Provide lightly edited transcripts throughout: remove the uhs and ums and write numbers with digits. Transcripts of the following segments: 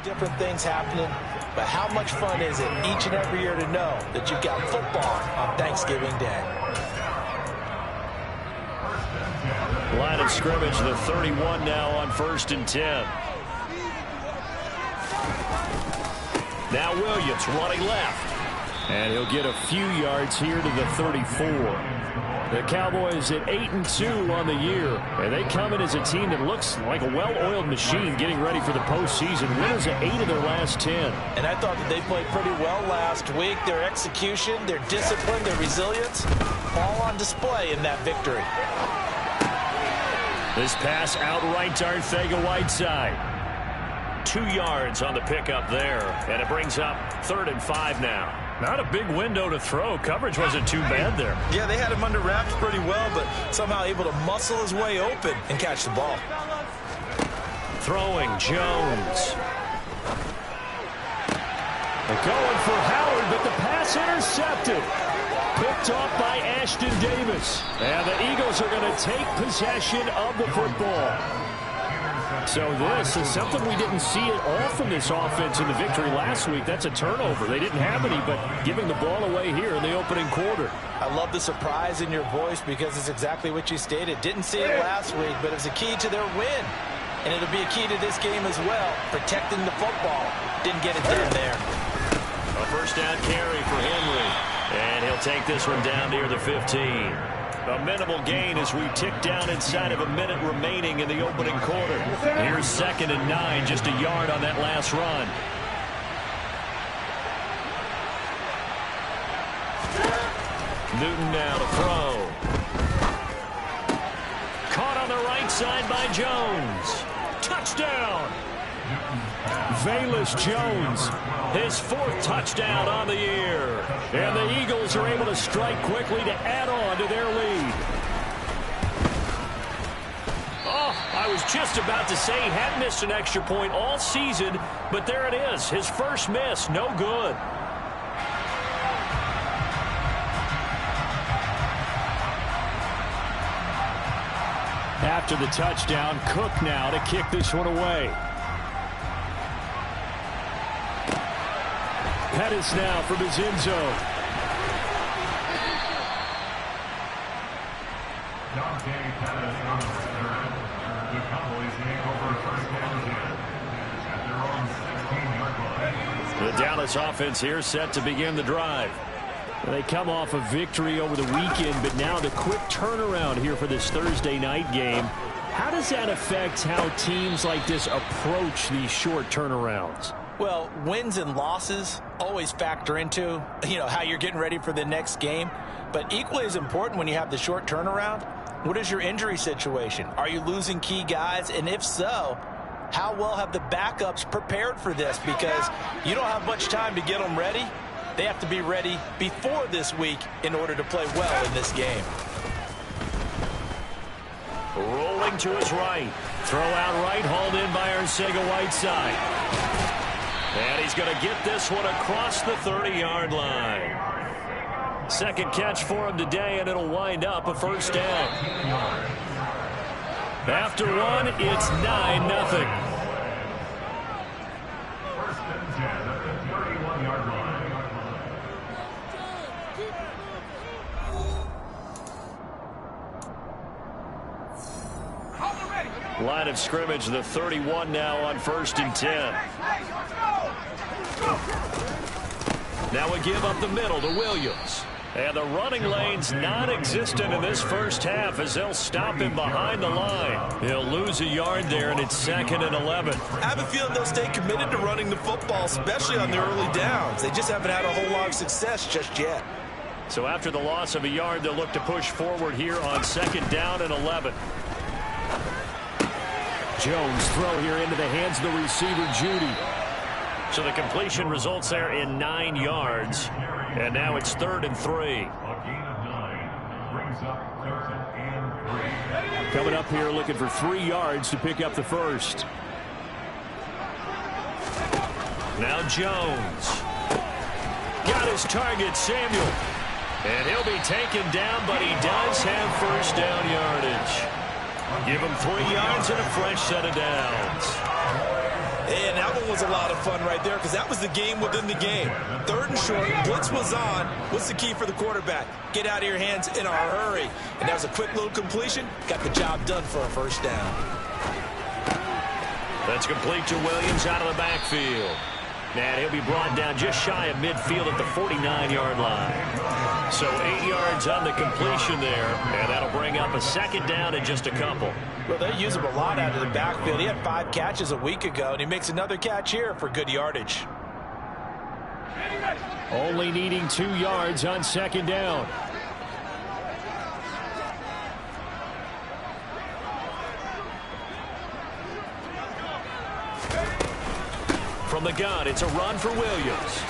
different things happening, but how much fun is it each and every year to know that you've got football on Thanksgiving Day? Line of scrimmage, the 31 now on 1st and 10. Now Williams running left. And he'll get a few yards here to the 34. The Cowboys at 8-2 on the year. And they come in as a team that looks like a well-oiled machine getting ready for the postseason. Winners of 8 of their last 10. And I thought that they played pretty well last week. Their execution, their discipline, their resilience, all on display in that victory. This pass outright to Arcega-Whiteside. 2 yards on the pickup there. And it brings up 3rd and 5 now. Not a big window to throw. Coverage wasn't too bad there. Yeah, they had him under wraps pretty well, but somehow able to muscle his way open and catch the ball. Throwing, Jones. They're going for Howard, but the pass intercepted. Picked off by Ashton Davis. And the Eagles are going to take possession of the football. So this is something we didn't see at all from this offense in the victory last week. That's a turnover. They didn't have any, but giving the ball away here in the opening quarter. I love the surprise in your voice because it's exactly what you stated. Didn't see it last week, but it's a key to their win. And it'll be a key to this game as well, protecting the football. Didn't get it done there. A first down carry for Henry. And he'll take this one down near the 15. A minimal gain as we tick down inside of a minute remaining in the opening quarter. Here's 2nd and 9, just a yard on that last run. Newton now to throw. Caught on the right side by Jones. Touchdown! Velus Jones, his 4th touchdown on the year. And the Eagles are able to strike quickly to add on to their lead. Oh, I was just about to say he hadn't missed an extra point all season, but there it is, his first miss, no good. After the touchdown, Cook now to kick this one away. Pettis now from his end zone. The Dallas offense here set to begin the drive. They come off a victory over the weekend, but now the quick turnaround here for this Thursday night game. How does that affect how teams like this approach these short turnarounds? Well, wins and losses always factor into, how you're getting ready for the next game. But equally as important when you have the short turnaround, what is your injury situation? Are you losing key guys? And if so, how well have the backups prepared for this? Because you don't have much time to get them ready. They have to be ready before this week in order to play well in this game. Rolling to his right. Throw out right, hauled in by Arcega-Whiteside. And he's going to get this one across the 30-yard line. Second catch for him today, and it'll wind up a first down. After one, it's 9-0. Line of scrimmage, the 31 now on 1st and 10. Now we give up the middle to Williams. And the running lane's non-existent in this first half as they'll stop him behind the line. He'll lose a yard there, and it's 2nd and 11. I have a feeling they'll stay committed to running the football, especially on the early downs. They just haven't had a whole lot of success just yet. So after the loss of a yard, they'll look to push forward here on 2nd down and 11. Jones throw here into the hands of the receiver, Judy. So the completion results there in 9 yards. And now it's 3rd and 3. Coming up here looking for 3 yards to pick up the first. Now Jones. Got his target, Samuel. And he'll be taken down, but he does have first down yardage. Give him 3 yards and a fresh set of downs. And that one was a lot of fun right there because that was the game within the game. 3rd and short, blitz was on. What's the key for the quarterback? Get out of your hands in a hurry. And that was a quick little completion. Got the job done for a first down. That's complete to Williams out of the backfield. And he'll be brought down just shy of midfield at the 49-yard line. So 8 yards on the completion there, and that'll bring up a 2nd down and just a couple. Well, they use him a lot out of the backfield. He had 5 catches a week ago, and he makes another catch here for good yardage. Only needing 2 yards on 2nd down. From the gun, it's a run for Williams.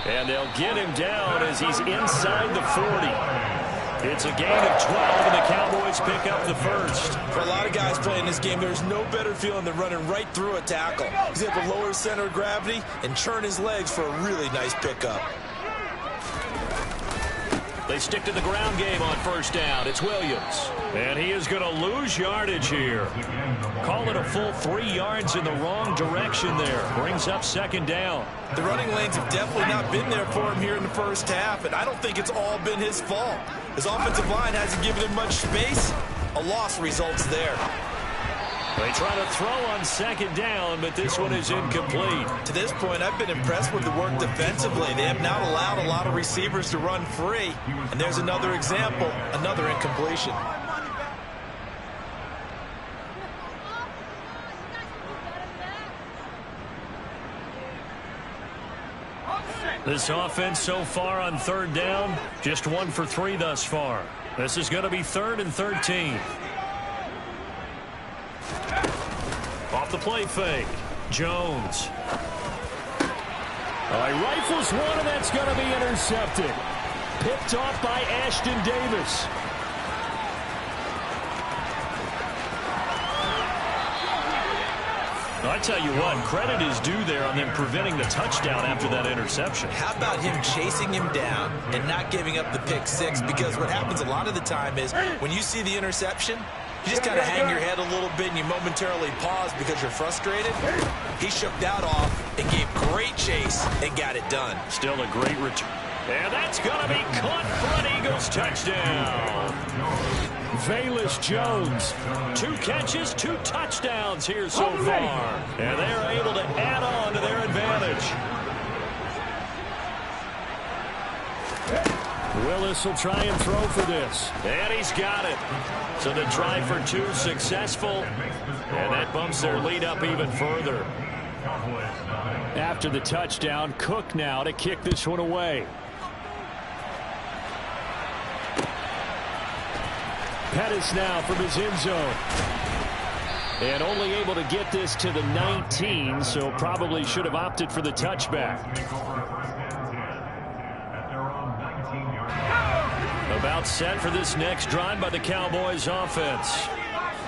And they'll get him down as he's inside the 40. It's a gain of 12, and the Cowboys pick up the first. For a lot of guys playing this game, there's no better feeling than running right through a tackle. He's able to lower his center of gravity and churn his legs for a really nice pickup. They stick to the ground game on 1st down. It's Williams. And he is going to lose yardage here. Call it a full 3 yards in the wrong direction there. Brings up 2nd down. The running lanes have definitely not been there for him here in the first half, and I don't think it's all been his fault. His offensive line hasn't given him much space. A loss results there. They try to throw on 2nd down, but this one is incomplete. To this point, I've been impressed with the work defensively. They have not allowed a lot of receivers to run free. And there's another example, another incompletion. This offense so far on 3rd down, just 1 for 3 thus far. This is going to be 3rd and 13. Off the play fake. Jones. He rifles one, and that's going to be intercepted. Picked off by Ashton Davis. I tell you what, credit is due there on them preventing the touchdown after that interception. How about him chasing him down and not giving up the pick 6? Because what happens a lot of the time is when you see the interception, you just kind of hang your head a little bit and you momentarily pause because you're frustrated. He shook that off and gave great chase and got it done. Still a great return. And that's going to be caught for an Eagles touchdown. Velus Jones, 2 catches, 2 touchdowns here so far. And they're able to add on to their advantage. Willis will try and throw for this. And he's got it. So the try for 2 successful. And that bumps their lead up even further. After the touchdown, Cook now to kick this one away. Pettis now from his end zone. And only able to get this to the 19, so probably should have opted for the touchback. About set for this next drive by the Cowboys offense.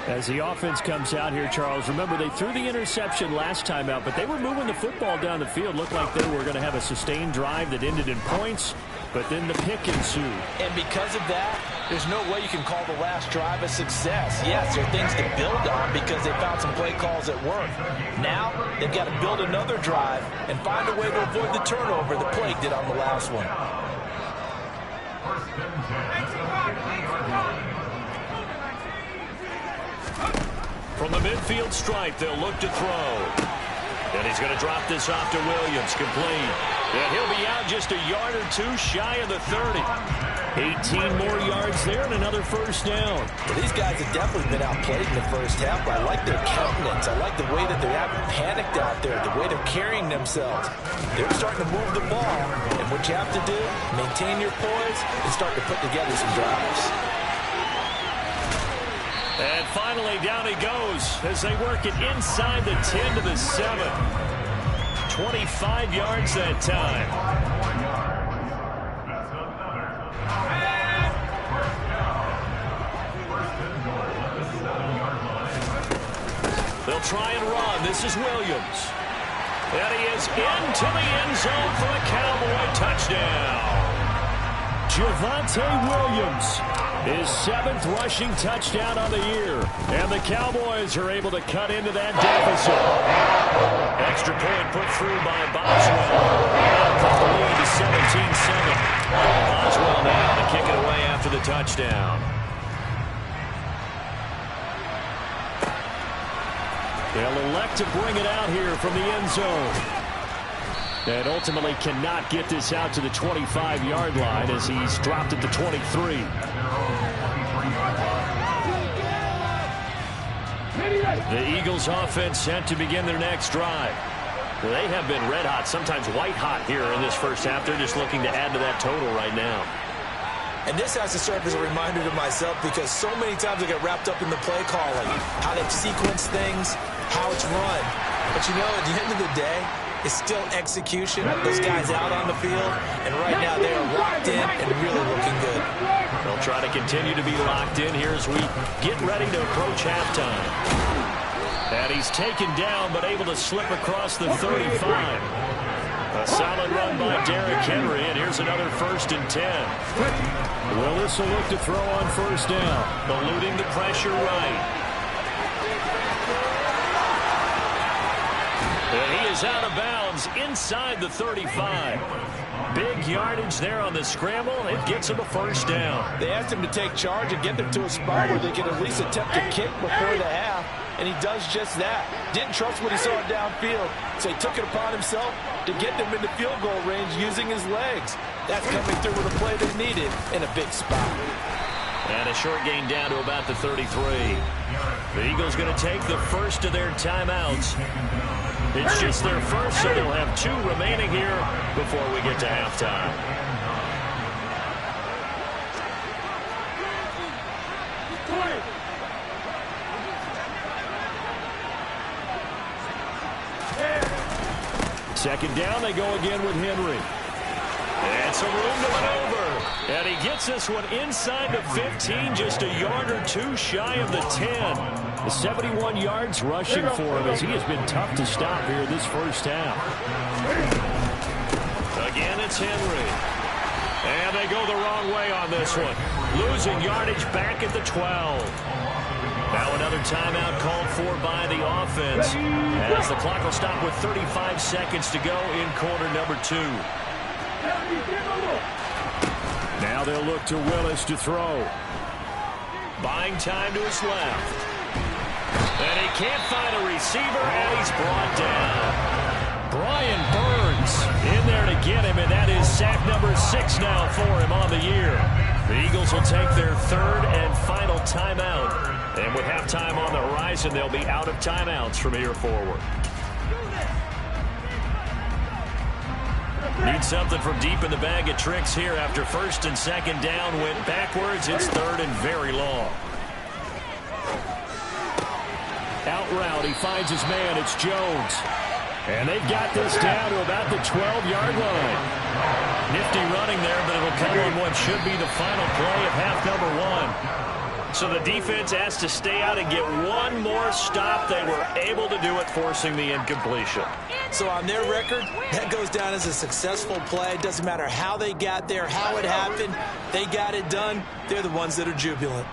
As the offense comes out here, Charles, remember they threw the interception last time out, but they were moving the football down the field. Looked like they were going to have a sustained drive that ended in points, but then the pick ensued. And because of that, there's no way you can call the last drive a success. Yes, there are things to build on because they found some play calls that work. Now, they've got to build another drive and find a way to avoid the turnover the plague did on the last one. From the midfield stripe, they'll look to throw. And he's going to drop this off to Williams, complete. And he'll be out just a yard or 2 shy of the 30. 18 more yards there and another first down. Well, these guys have definitely been outplayed in the first half, but I like their countenance. I like the way that they haven't panicked out there, the way they're carrying themselves. They're starting to move the ball, and what you have to do, maintain your poise and start to put together some drives. And finally, down he goes as they work it inside the 10 to the 7. 25 yards that time. They'll try and run. This is Williams. And he is into the end zone for a Cowboy touchdown. Javonte Williams His 7th rushing touchdown on the year. And the Cowboys are able to cut into that deficit. Extra point put through by Boswell. That'll cut the lead to 17-7. Boswell now to kick it away after the touchdown. They'll elect to bring it out here from the end zone. And ultimately cannot get this out to the 25-yard line as he's dropped it to 23. The Eagles offense set to begin their next drive. They have been red hot, sometimes white hot here in this first half. They're just looking to add to that total right now. And this has to serve as a reminder to myself because so many times I get wrapped up in the play calling, how they sequence things, how it's run. But you know, at the end of the day, it's still execution. Those guys out on the field, and right now they are locked in and really looking good. They'll try to continue to be locked in here as we get ready to approach halftime. And he's taken down but able to slip across the 35. A solid run by Derrick Henry, and here's another 1st and 10. Willis will look to throw on 1st down. Eluding the pressure right. And he is out of bounds inside the 35. Big yardage there on the scramble. It gets him a 1st down. They asked him to take charge and get them to a spot where they can at least attempt a kick before the half, and he does just that. Didn't trust what he saw downfield, so he took it upon himself to get them into field goal range using his legs. That's coming through with a play they needed in a big spot. And a short gain down to about the 33. The Eagles going to take the first of their timeouts. It's just their first, so they'll have 2 remaining here before we get to halftime. Second down, they go again with Henry. And some room to maneuver. And he gets this one inside the 15, just a yard or 2 shy of the 10. The 71 yards rushing for him as he has been tough to stop here this first half. Again, it's Henry. And they go the wrong way on this one. Losing yardage back at the 12. Now another timeout called for by the offense as the clock will stop with 35 seconds to go in quarter number 2. Now they'll look to Willis to throw. Buying time to his left. And he can't find a receiver, and he's brought down. Brian Burns in there to get him, and that is sack number 6 now for him on the year. The Eagles will take their 3rd and final timeout. And with halftime on the horizon, they'll be out of timeouts from here forward. Need something from deep in the bag of tricks here after 1st and 2nd down went backwards. It's 3rd and very long. Out route, he finds his man. It's Jones. And they've got this down to about the 12-yard line. Nifty running there, but it'll come on what should be the final play of half number 1. So the defense has to stay out and get one more stop. They were able to do it, forcing the incompletion. So on their record, that goes down as a successful play. It doesn't matter how they got there, how it happened. They got it done. They're the ones that are jubilant.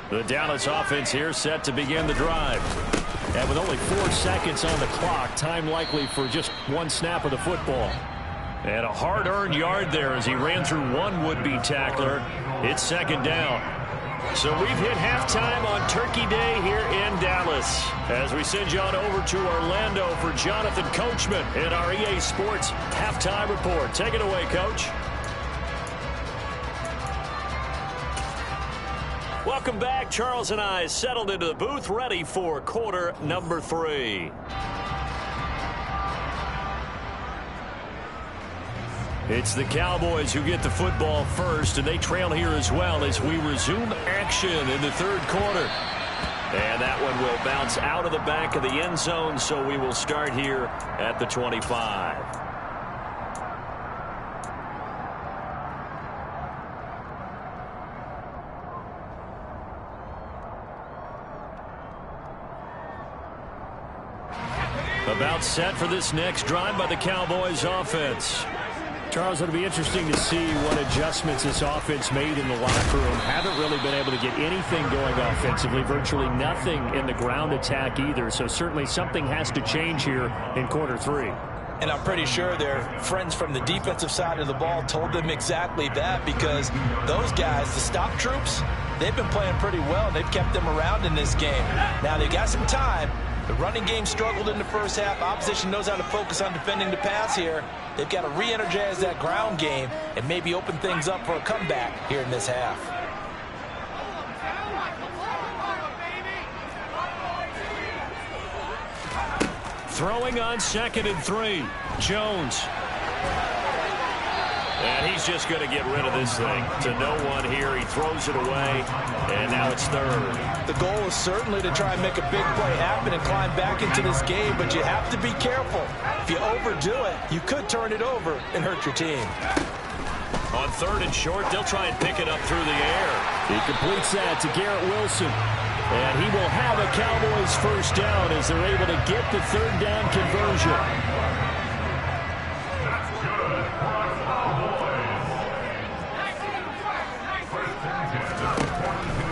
The Dallas offense here set to begin the drive. And with only 4 seconds on the clock, time likely for just 1 snap of the football. And a hard-earned yard there as he ran through one would-be tackler. It's 2nd down. So we've hit halftime on Turkey Day here in Dallas. As we send you on over to Orlando for Jonathan Coachman in our EA Sports Halftime Report. Take it away, Coach. Welcome back. Charles and I settled into the booth, ready for quarter number 3. It's the Cowboys who get the football first, and they trail here as well as we resume action in the 3rd quarter. And that one will bounce out of the back of the end zone, so we will start here at the 25. About set for this next drive by the Cowboys offense. Charles, it'll be interesting to see what adjustments this offense made in the locker room. Haven't really been able to get anything going offensively, virtually nothing in the ground attack either. So certainly something has to change here in quarter three. And I'm pretty sure their friends from the defensive side of the ball told them exactly that, because those guys, the stop troops, they've been playing pretty well. They've kept them around in this game. Now they got some time. The running game struggled in the first half. Opposition knows how to focus on defending the pass here. They've got to re-energize that ground game and maybe open things up for a comeback here in this half. Throwing on 2nd and 3. Jones. And he's just going to get rid of this thing. To no one here. He throws it away. And now it's 3rd. The goal is certainly to try and make a big play happen and climb back into this game, but you have to be careful. If you overdo it, you could turn it over and hurt your team. On 3rd and short, they'll try and pick it up through the air. He completes that to Garrett Wilson. And he will have a Cowboys first down as they're able to get the 3rd down conversion.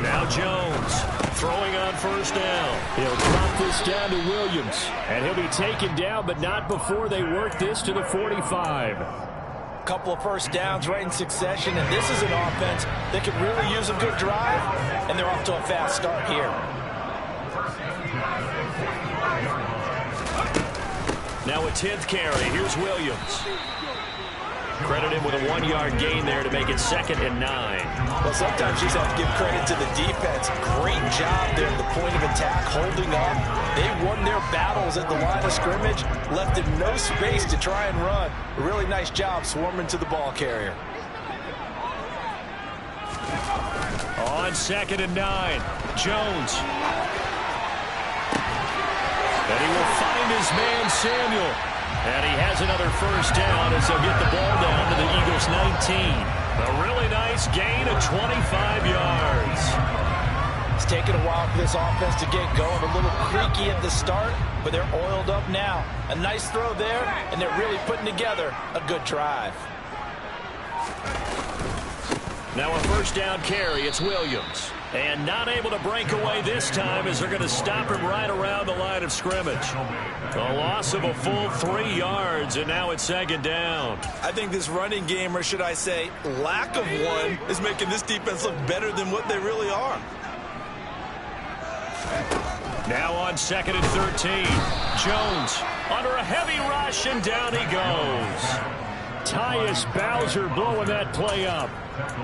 Now Jones throwing on 1st down. He'll drop this down to Williams. And he'll be taken down, but not before they work this to the 45. Couple of first downs right in succession, and this is an offense that could really use a good drive, and they're off to a fast start here. Now a 10th carry. Here's Williams. Credit him with a 1-yard gain there to make it 2nd and 9. Well, sometimes you just have to give credit to the defense. Great job there at the point of attack, holding up. They won their battles at the line of scrimmage, left him no space to try and run. A really nice job swarming to the ball carrier. On 2nd and 9, Jones. And he will find his man, Samuel. And he has another first down as they'll get the ball down to the Eagles' 19. A really nice gain of 25 yards. It's taken a while for this offense to get going. A little creaky at the start, but they're oiled up now. A nice throw there, and they're really putting together a good drive. Now a first down carry. It's Williams. And not able to break away this time as they're going to stop him right around the line of scrimmage. A loss of a full 3 yards, and now it's 2nd down. I think this running game, or should I say lack of one, is making this defense look better than what they really are. Now on 2nd and 13. Jones under a heavy rush, and down he goes. Tyus Bowser blowing that play up.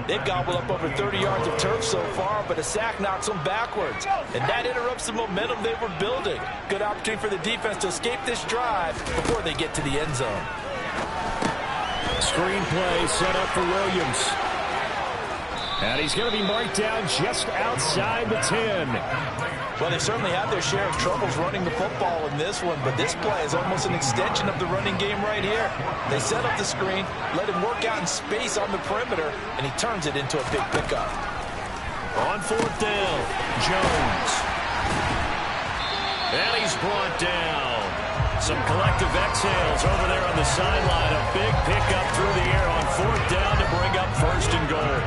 They've gobbled up over 30 yards of turf so far, but a sack knocks them backwards. And that interrupts the momentum they were building. Good opportunity for the defense to escape this drive before they get to the end zone. Screen play set up for Williams. And he's going to be marked down just outside the 10. Well, they certainly had their share of troubles running the football in this one, but this play is almost an extension of the running game right here. They set up the screen, let him work out in space on the perimeter, and he turns it into a big pickup. On 4th down, Jones. And he's brought down. Some collective exhales over there on the sideline. A big pickup through the air on 4th down to bring up 1st and goal.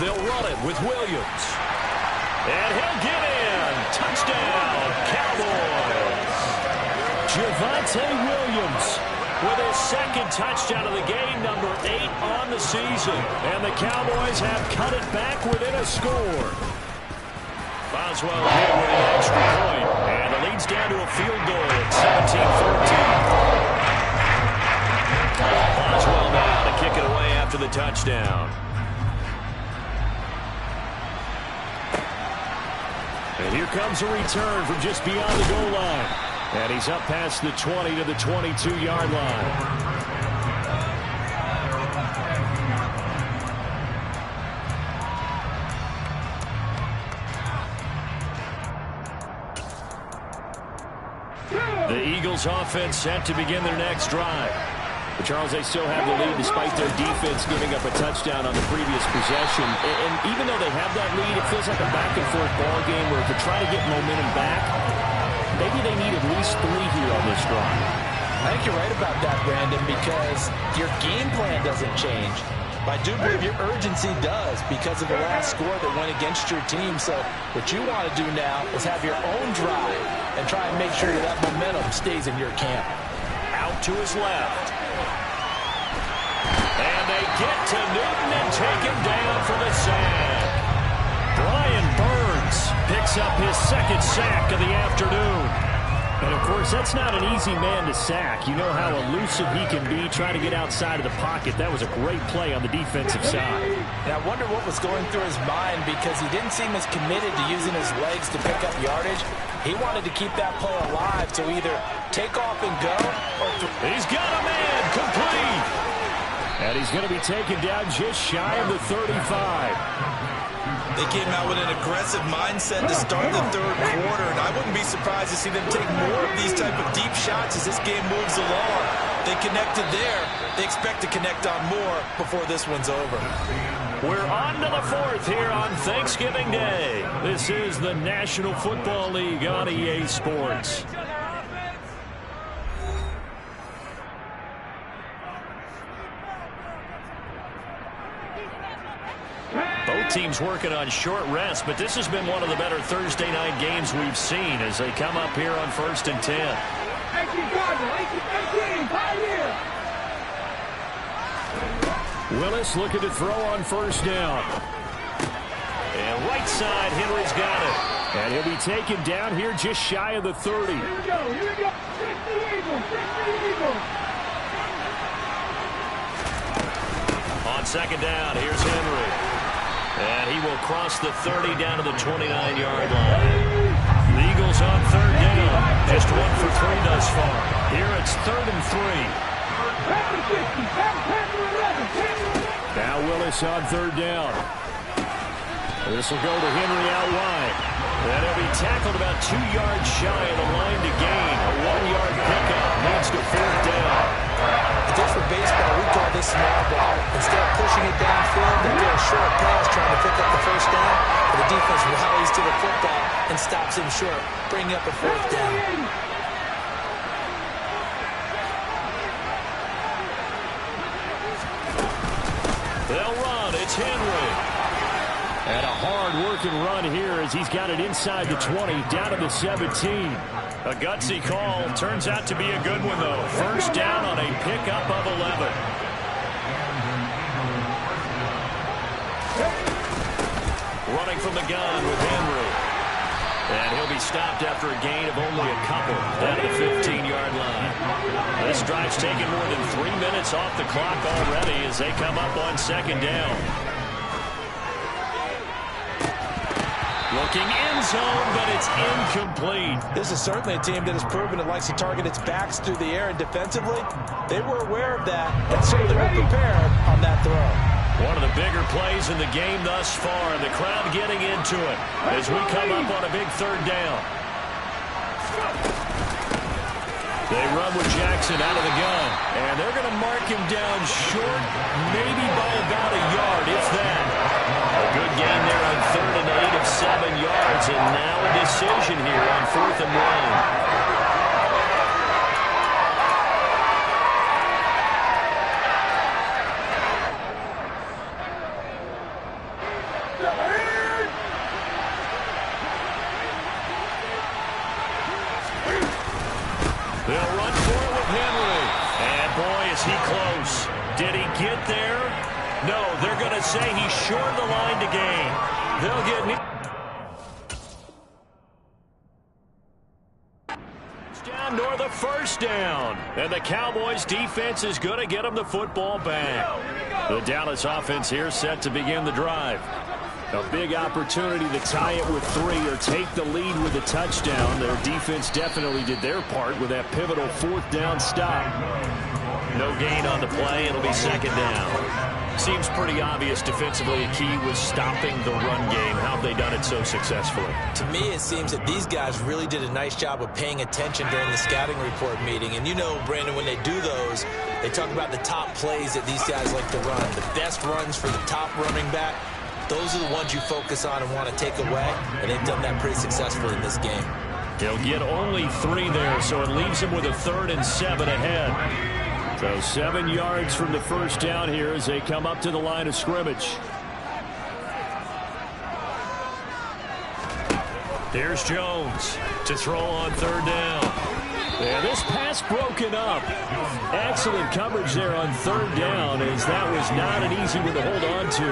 They'll run it with Williams. And he'll get in. Touchdown, Cowboys. Javonte Williams with his 2nd touchdown of the game, number 8 on the season. And the Cowboys have cut it back within a score. Boswell here with an extra point. And the lead's down to a field goal at 17-14. Boswell now to kick it away after the touchdown. And here comes a return from just beyond the goal line. And he's up past the 20 to the 22-yard line. The Eagles offense set to begin their next drive. But Charles, they still have the lead despite their defense giving up a touchdown on the previous possession. And even though they have that lead, it feels like a back-and-forth ball game where to try to get momentum back, they need at least 3 here on this drive. I think you're right about that, Brandon, because your game plan doesn't change. But I do believe your urgency does because of the last score that went against your team. So what you want to do now is have your own drive and try and make sure that momentum stays in your camp. Out to his left. And they get to Newton and take him down for the sack. Brian Burns picks up his second sack of the afternoon. And, of course, that's not an easy man to sack. You know how elusive he can be trying to get outside of the pocket. That was a great play on the defensive side. And I wonder what was going through his mind because he didn't seem as committed to using his legs to pick up yardage. He wanted to keep that play alive to either take off and go or he's got a man complete. And he's going to be taken down just shy of the 35. They came out with an aggressive mindset to start the third quarter, and I wouldn't be surprised to see them take more of these type of deep shots as this game moves along. They connected there. They expect to connect on more before this one's over. We're on to the fourth here on Thanksgiving Day. This is the National Football League on EA Sports. Both teams working on short rest, but this has been one of the better Thursday night games we've seen as they come up here on 1st and 10. Willis looking to throw on first down. And right side, Henry's got it. And he'll be taken down here just shy of the 30. Here we go. On second down, here's Henry. And he will cross the 30 down to the 29-yard line. The Eagles on third down. Just 1 for 3 thus far. Here it's 3rd and 3. Now Willis on third down. This will go to Henry out wide. And he'll be tackled about 2 yards shy of the line to gain. A 1-yard pickup leads to 4th down. Just for baseball, we call this small ball. Instead of pushing it downfield, they do a short pass trying to pick up the first down. But the defense rallies to the football and stops him short, bringing up a 4th down. They'll run. It's Henry. And a hard-working run here as he's got it inside the 20, down to the 17. A gutsy call. Turns out to be a good one, though. First down on a pickup of 11. Running from the gun with Henry. And he'll be stopped after a gain of only a couple, down to the 15-yard line. This drive's taken more than 3 minutes off the clock already as they come up on second down. Looking end zone, but it's incomplete. This is certainly a team that has proven it likes to target its backs through the air, and defensively, they were aware of that, and so they were prepared on that throw. One of the bigger plays in the game thus far. The crowd getting into it as we come up on a big 3rd down. They run with Jackson out of the gun, and they're going to mark him down short, maybe by about a yard, if that. A good gain there on 3rd and 8 of 7 yards, and now a decision here on 4th and 1. They'll run for it with Henry. And boy, is he close. Did he get there? No, they're going to say he's short of the line to gain. They'll get down nor the first down. And the Cowboys defense is going to get them the football back. The Dallas offense here set to begin the drive. A big opportunity to tie it with 3 or take the lead with a touchdown. Their defense definitely did their part with that pivotal 4th down stop. No gain on the play. It'll be second down. Seems pretty obvious defensively a key was stopping the run game. How have they done it so successfully? To me, it seems that these guys really did a nice job of paying attention during the scouting report meeting. And you know, Brandon, when they do those, they talk about the top plays that these guys like to run. The best runs for the top running back. Those are the ones you focus on and want to take away, and they've done that pretty successfully in this game. He'll get only 3 there, so it leaves him with a 3rd and 7 ahead. So 7 yards from the first down here as they come up to the line of scrimmage. Here's Jones to throw on 3rd down. And this pass broken up. Excellent coverage there on 3rd down, as that was not an easy one to hold on to.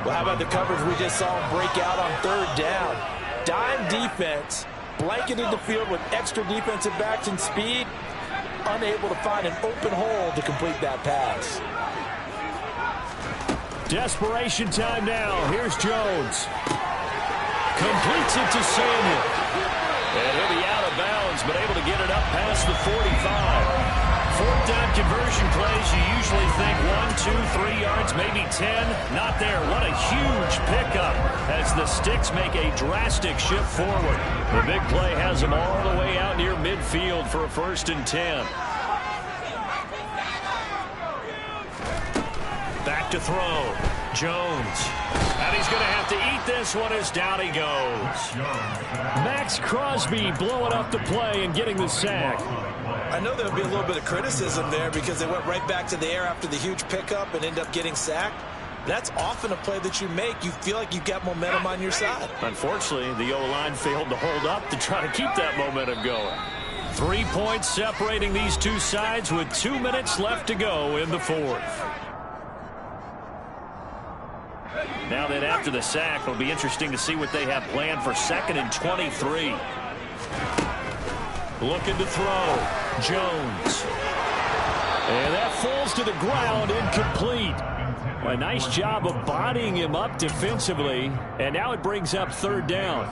Well, how about the coverage we just saw him break out on 3rd down? Dime defense, blanketed the field with extra defensive backs and speed, unable to find an open hole to complete that pass. Desperation time now. Here's Jones. Completes it to Samuel. And he'll be out of bounds, but able to get it up past the 45. 4th down conversion plays, you usually think 1, 2, 3 yards, maybe 10. Not there. What a huge pickup as the Sticks make a drastic shift forward. The big play has them all the way out near midfield for a 1st and 10. Back to throw. Jones. And he's going to have to eat this one as down he goes. Max Crosby blowing up the play and getting the sack. I know there'll be a little bit of criticism there because they went right back to the air after the huge pickup and end up getting sacked. That's often a play that you make. You feel like you've got momentum on your side. Unfortunately, the O-line failed to hold up to try to keep that momentum going. 3 points separating these two sides with 2 minutes left to go in the 4th. Now that after the sack, it'll be interesting to see what they have planned for 2nd and 23. Looking to throw. Jones. And that falls to the ground, incomplete. A nice job of bodying him up defensively. And now it brings up 3rd down.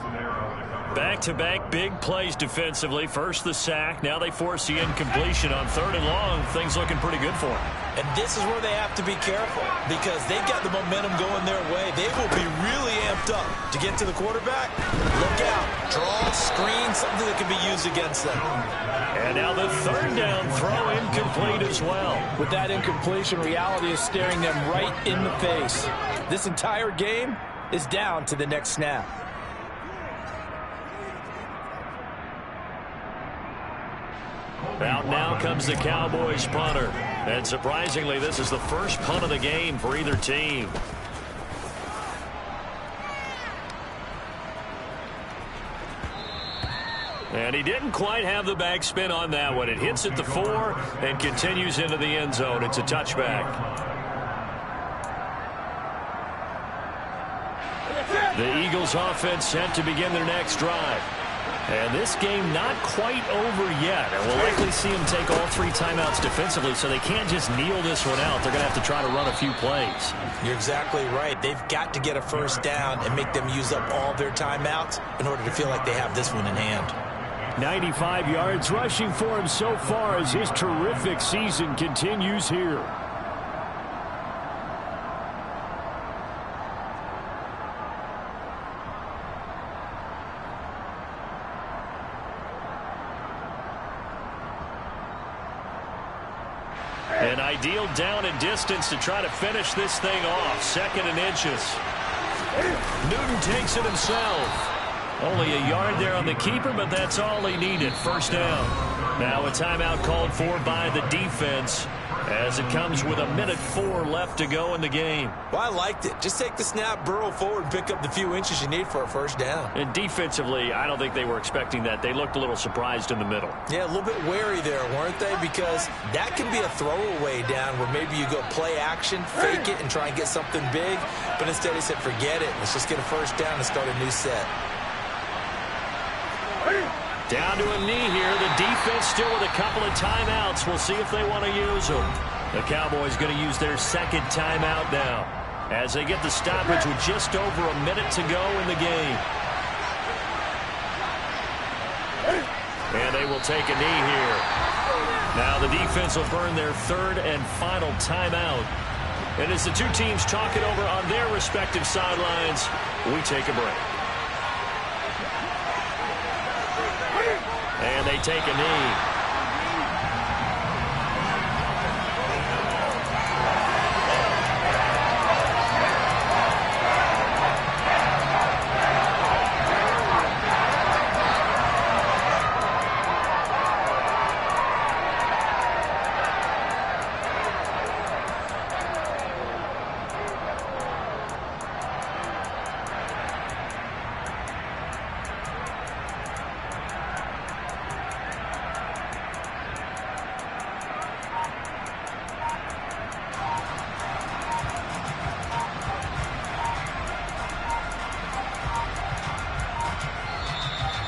Back-to-back big plays defensively. First the sack. Now they force the incompletion on 3rd and long. Things looking pretty good for them. And this is where they have to be careful because they've got the momentum going their way. They will be really amped up to get to the quarterback. Look out. Draw, screen, something that can be used against them. And now the 3rd down throw incomplete as well. With that incompletion, reality is staring them right in the face. This entire game is down to the next snap. Out now comes the Cowboys punter. And surprisingly, this is the first punt of the game for either team. And he didn't quite have the backspin on that one. It hits at the 4 and continues into the end zone. It's a touchback. The Eagles offense set to begin their next drive. And this game not quite over yet. And we'll likely see them take all 3 timeouts defensively, so they can't just kneel this one out. They're going to have to try to run a few plays. You're exactly right. They've got to get a 1st down and make them use up all their timeouts in order to feel like they have this one in hand. 95 yards rushing for him so far as his terrific season continues here. An ideal down and distance to try to finish this thing off. 2nd and inches. Newton takes it himself. Only a yard there on the keeper, but that's all he needed. 1st down. Now a timeout called for by the defense as it comes with 1:04 left to go in the game. Well, I liked it. Just take the snap, burrow forward, and pick up the few inches you need for a 1st down. And defensively, I don't think they were expecting that. They looked a little surprised in the middle. Yeah, a little bit wary there, weren't they? Because that can be a throwaway down where maybe you go play action, fake it, and try and get something big. But instead he said, forget it. Let's just get a 1st down and start a new set. Down to a knee here. The defense still with a couple of timeouts. We'll see if they want to use them. The Cowboys going to use their 2nd timeout now as they get the stoppage with just over a minute to go in the game. And they will take a knee here. Now the defense will burn their 3rd and final timeout. And as the two teams talk it over on their respective sidelines, we take a break. And they take a knee.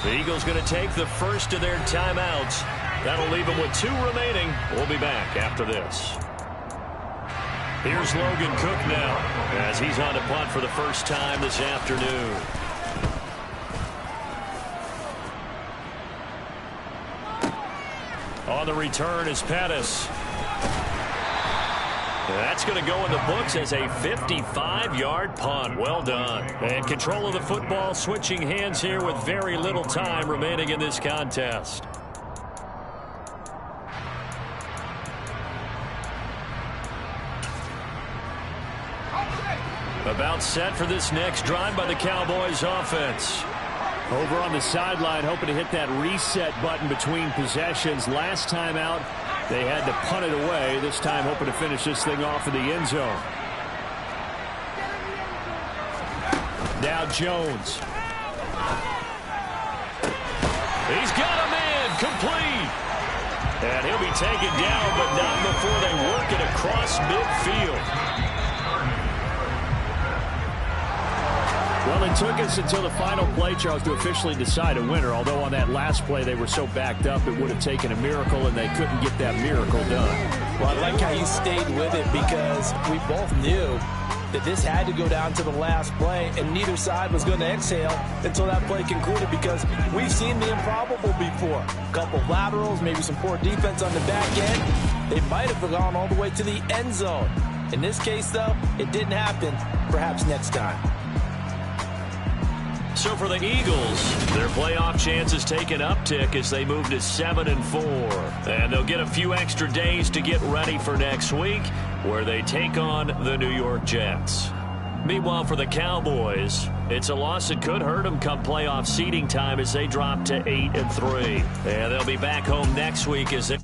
The Eagles going to take the first of their timeouts. That'll leave them with 2 remaining. We'll be back after this. Here's Logan Cook now as he's on to punt for the first time this afternoon. On the return is Pettis. That's going to go in the books as a 55-yard punt. Well done. And control of the football switching hands here with very little time remaining in this contest. About set for this next drive by the Cowboys offense. Over on the sideline, hoping to hit that reset button between possessions. Last time out, they had to punt it away. This time, hoping to finish this thing off in the end zone. Now Jones. He's got a man complete. And he'll be taken down, but not before they work it across midfield. Well, it took us until the final play, Charles, to officially decide a winner, although on that last play they were so backed up it would have taken a miracle, and they couldn't get that miracle done. Well, I like how you stayed with it because we both knew that this had to go down to the last play, and neither side was going to exhale until that play concluded because we've seen the improbable before. A couple of laterals, maybe some poor defense on the back end. They might have gone all the way to the end zone. In this case, though, it didn't happen. Perhaps next time. So for the Eagles, their playoff chances take an uptick as they move to 7-4. And they'll get a few extra days to get ready for next week, where they take on the New York Jets. Meanwhile, for the Cowboys, it's a loss that could hurt them come playoff seeding time as they drop to 8-3. And they'll be back home next week as they...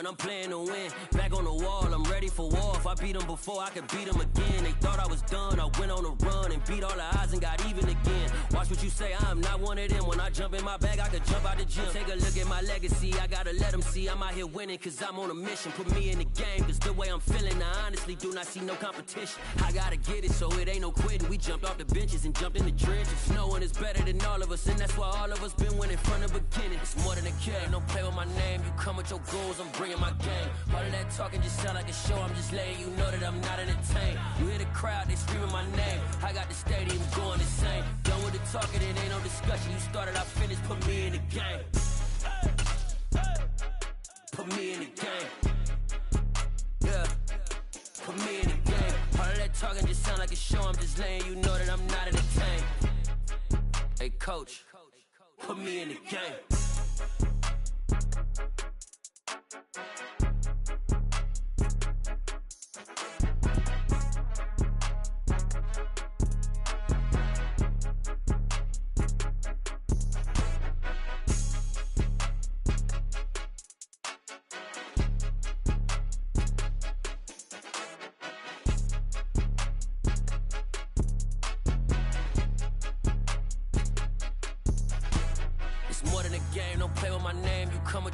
I'm playing to win. Back on the wall, I'm ready for war. If I beat them before, I could beat them again. They thought I was done. I went on a run and beat all the odds and got even again. Watch what you say, I'm not one of them. When I jump in my bag, I could jump out the gym. Take a look at my legacy. I gotta let them see I'm out here winning cause I'm on a mission. Put me in the game cause the way I'm feeling, I honestly do not see no competition. I gotta get it so it ain't no quitting. We jumped off the benches and jumped in the trenches. No one is better than all of us and that's why all of us been winning from the beginning. It's more than a game. Don't play with my name. You come with your goals, I'm bringing my game. All of that talking just sound like a show. I'm just letting you know that I'm not entertained. You hear the crowd, they screaming my name. I got the stadium going insane. Done with the talking, it ain't no discussion. You started, I finished, put me in the game. Put me in the game. Yeah. Put me in the game. All of that talking just sound like a show. I'm just letting you know that I'm not entertained. Hey, coach, put me in the game.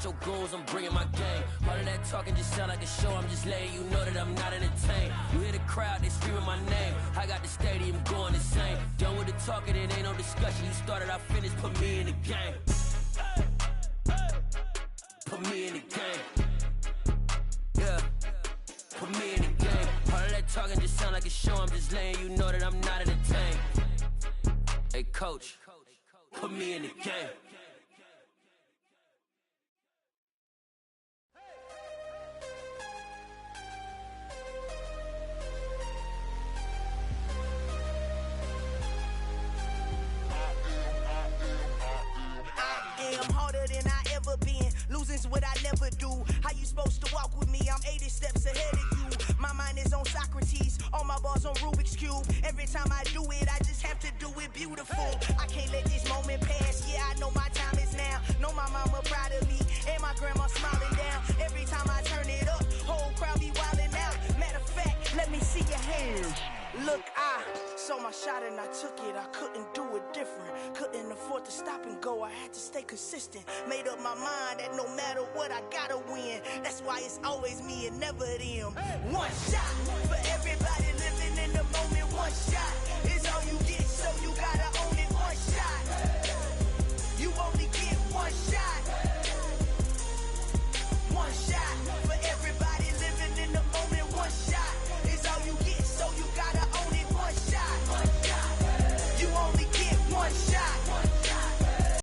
Your goals, I'm bringing my game. All of that talking just sound like a show. I'm just letting you know that I'm not entertained. You hear the crowd, they screaming my name. I got the stadium going insane. Done with the talking, it ain't no discussion. You started, I finished, put me in the game. Put me in the game. Yeah. Put me in the game. All of that talking just sound like a show. I'm just letting you know that I'm not entertained. Hey, coach, put me in the game. is what I never do. How you supposed to walk with me? I'm 80 steps ahead of you. My mind is on Socrates, all my bars on Rubik's Cube. Every time I do it, I just have to do it beautiful. I can't let this moment pass. Yeah, I know my time is now. Know my mama proud of me, and my grandma smiling down. Every time I turn it up, whole crowd be wildin' out. Matter of fact, let me see your hands. Look, I saw my shot and I took it. I couldn't do it different. Couldn't afford to stop and go. I had to stay consistent. Made up my mind that no matter what, I gotta win. That's why it's always me and never them. One shot for everybody living in the moment. One shot is all you get, so you gotta